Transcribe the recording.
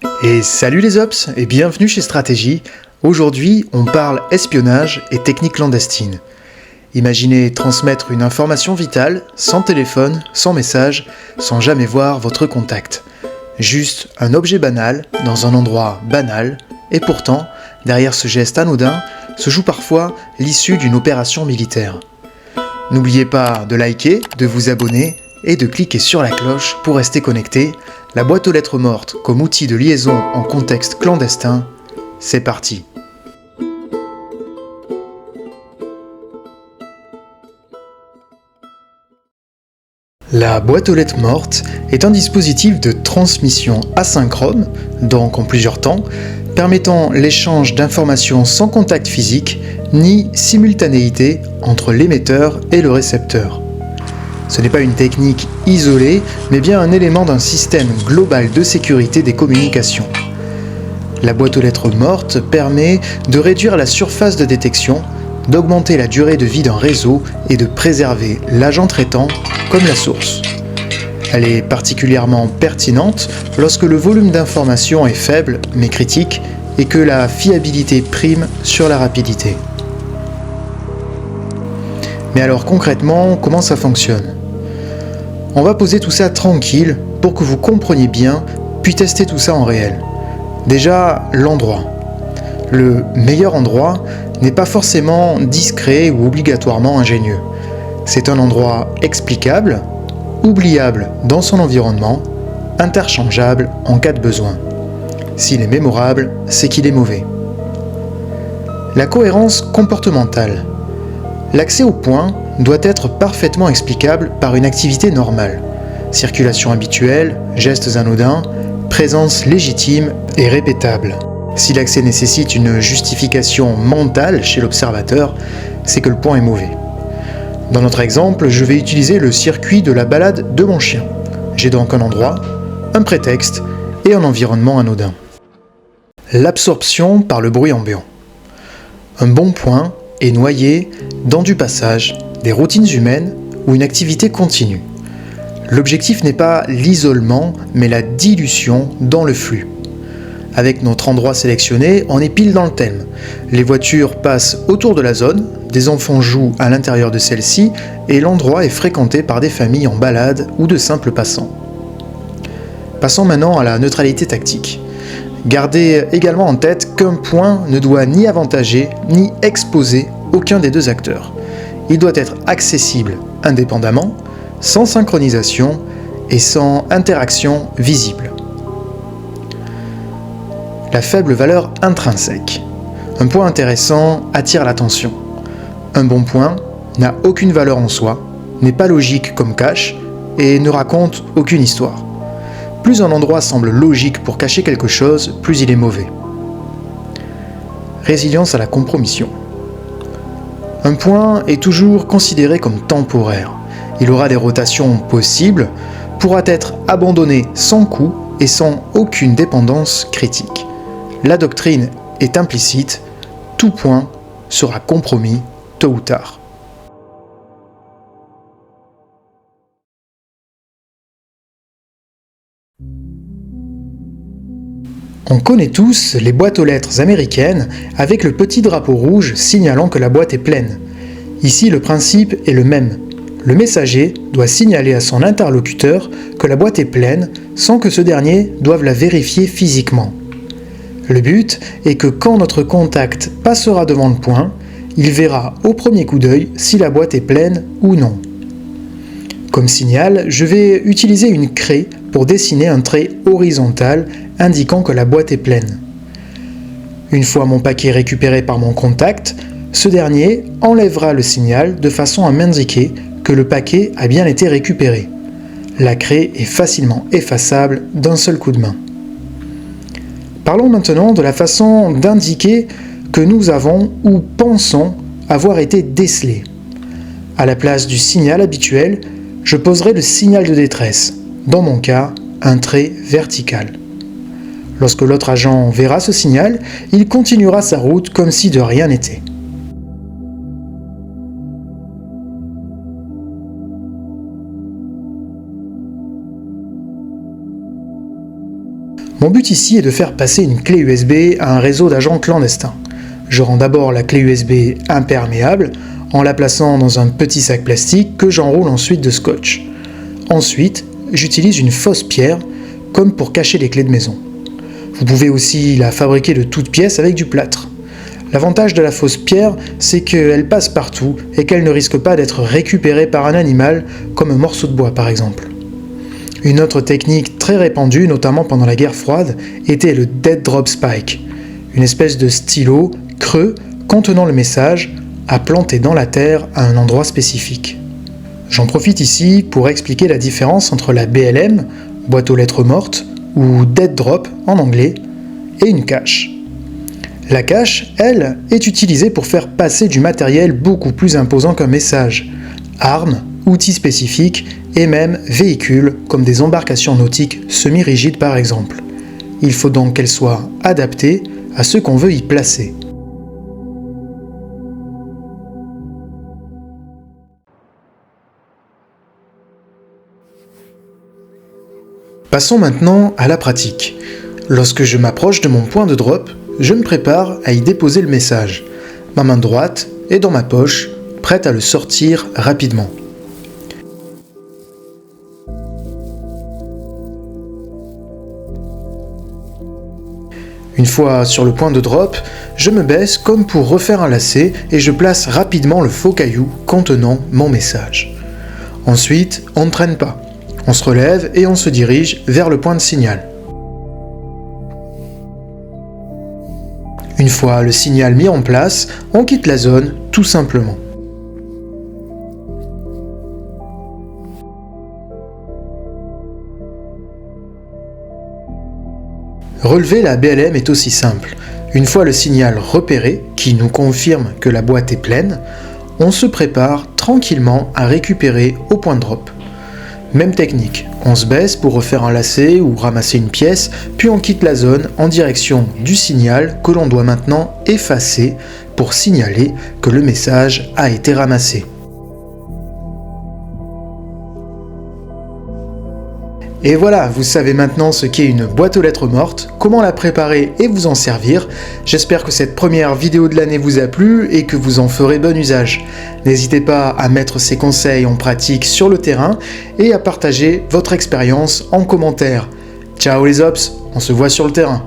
Et salut les ops et bienvenue chez Stratégie. Aujourd'hui, on parle espionnage et techniques clandestines. Imaginez transmettre une information vitale, sans téléphone, sans message, sans jamais voir votre contact. Juste un objet banal, dans un endroit banal, et pourtant, derrière ce geste anodin, se joue parfois l'issue d'une opération militaire. N'oubliez pas de liker, de vous abonner et de cliquer sur la cloche pour rester connecté. La boîte aux lettres mortes comme outil de liaison en contexte clandestin, c'est parti. La boîte aux lettres mortes est un dispositif de transmission asynchrone, donc en plusieurs temps, permettant l'échange d'informations sans contact physique ni simultanéité entre l'émetteur et le récepteur. Ce n'est pas une technique isolée, mais bien un élément d'un système global de sécurité des communications. La boîte aux lettres mortes permet de réduire la surface de détection, d'augmenter la durée de vie d'un réseau et de préserver l'agent traitant comme la source. Elle est particulièrement pertinente lorsque le volume d'informations est faible mais critique et que la fiabilité prime sur la rapidité. Mais alors concrètement, comment ça fonctionne ? On va poser tout ça tranquille pour que vous compreniez bien, puis tester tout ça en réel. Déjà, l'endroit. Le meilleur endroit n'est pas forcément discret ou obligatoirement ingénieux. C'est un endroit explicable, oubliable dans son environnement, interchangeable en cas de besoin. S'il est mémorable, c'est qu'il est mauvais. La cohérence comportementale. L'accès au point doit être parfaitement explicable par une activité normale. Circulation habituelle, gestes anodins, présence légitime et répétable. Si l'accès nécessite une justification mentale chez l'observateur, c'est que le point est mauvais. Dans notre exemple, je vais utiliser le circuit de la balade de mon chien. J'ai donc un endroit, un prétexte et un environnement anodin. L'absorption par le bruit ambiant. Un bon point est noyé dans du passage, des routines humaines ou une activité continue. L'objectif n'est pas l'isolement, mais la dilution dans le flux. Avec notre endroit sélectionné, on est pile dans le thème. Les voitures passent autour de la zone, des enfants jouent à l'intérieur de celle-ci, et l'endroit est fréquenté par des familles en balade ou de simples passants. Passons maintenant à la neutralité tactique. Gardez également en tête qu'un point ne doit ni avantager ni exposer aucun des deux acteurs. Il doit être accessible indépendamment, sans synchronisation et sans interaction visible. La faible valeur intrinsèque. Un point intéressant attire l'attention. Un bon point n'a aucune valeur en soi, n'est pas logique comme cache et ne raconte aucune histoire. Plus un endroit semble logique pour cacher quelque chose, plus il est mauvais. Résilience à la compromission. Un point est toujours considéré comme temporaire. Il aura des rotations possibles, pourra être abandonné sans coût et sans aucune dépendance critique. La doctrine est implicite, tout point sera compromis tôt ou tard. On connaît tous les boîtes aux lettres américaines avec le petit drapeau rouge signalant que la boîte est pleine. Ici, le principe est le même. Le messager doit signaler à son interlocuteur que la boîte est pleine sans que ce dernier doive la vérifier physiquement. Le but est que quand notre contact passera devant le point, il verra au premier coup d'œil si la boîte est pleine ou non. Comme signal, je vais utiliser une craie pour dessiner un trait horizontal indiquant que la boîte est pleine. Une fois mon paquet récupéré par mon contact, ce dernier enlèvera le signal de façon à m'indiquer que le paquet a bien été récupéré. La craie est facilement effaçable d'un seul coup de main. Parlons maintenant de la façon d'indiquer que nous avons ou pensons avoir été décelés. À la place du signal habituel, je poserai le signal de détresse, dans mon cas, un trait vertical. Lorsque l'autre agent verra ce signal, il continuera sa route comme si de rien n'était. Mon Mon but ici est de faire passer une clé USB à un réseau d'agents clandestins. Je rends d'abord la clé USB imperméable en la plaçant dans un petit sac plastique que j'enroule ensuite de scotch. Ensuite, j'utilise une fausse pierre comme pour cacher les clés de maison. Vous pouvez aussi la fabriquer de toutes pièces avec du plâtre. L'avantage de la fausse pierre, c'est qu'elle passe partout et qu'elle ne risque pas d'être récupérée par un animal, comme un morceau de bois par exemple. Une autre technique très répandue, notamment pendant la guerre froide, était le Dead Drop Spike, une espèce de stylo creux contenant le message à planter dans la terre à un endroit spécifique. J'en profite ici pour expliquer la différence entre la BLM, boîte aux lettres mortes, ou Dead Drop en anglais, et une cache. La cache, elle, est utilisée pour faire passer du matériel beaucoup plus imposant qu'un message. Armes, outils spécifiques et même véhicules comme des embarcations nautiques semi-rigides par exemple. Il faut donc qu'elles soient adaptées à ce qu'on veut y placer. Passons maintenant à la pratique. Lorsque je m'approche de mon point de drop, je me prépare à y déposer le message. Ma main droite est dans ma poche, prête à le sortir rapidement. Une fois sur le point de drop, je me baisse comme pour refaire un lacet et je place rapidement le faux caillou contenant mon message. Ensuite, on ne traîne pas. On se relève et on se dirige vers le point de signal. Une fois le signal mis en place, on quitte la zone tout simplement. Relever la BLM est aussi simple. Une fois le signal repéré, qui nous confirme que la boîte est pleine, on se prépare tranquillement à récupérer au point de drop. Même technique, on se baisse pour refaire un lacet ou ramasser une pièce, puis on quitte la zone en direction du signal que l'on doit maintenant effacer pour signaler que le message a été ramassé. Et voilà, vous savez maintenant ce qu'est une boîte aux lettres morte, comment la préparer et vous en servir. J'espère que cette première vidéo de l'année vous a plu et que vous en ferez bon usage. N'hésitez pas à mettre ces conseils en pratique sur le terrain et à partager votre expérience en commentaire. Ciao les ops, on se voit sur le terrain.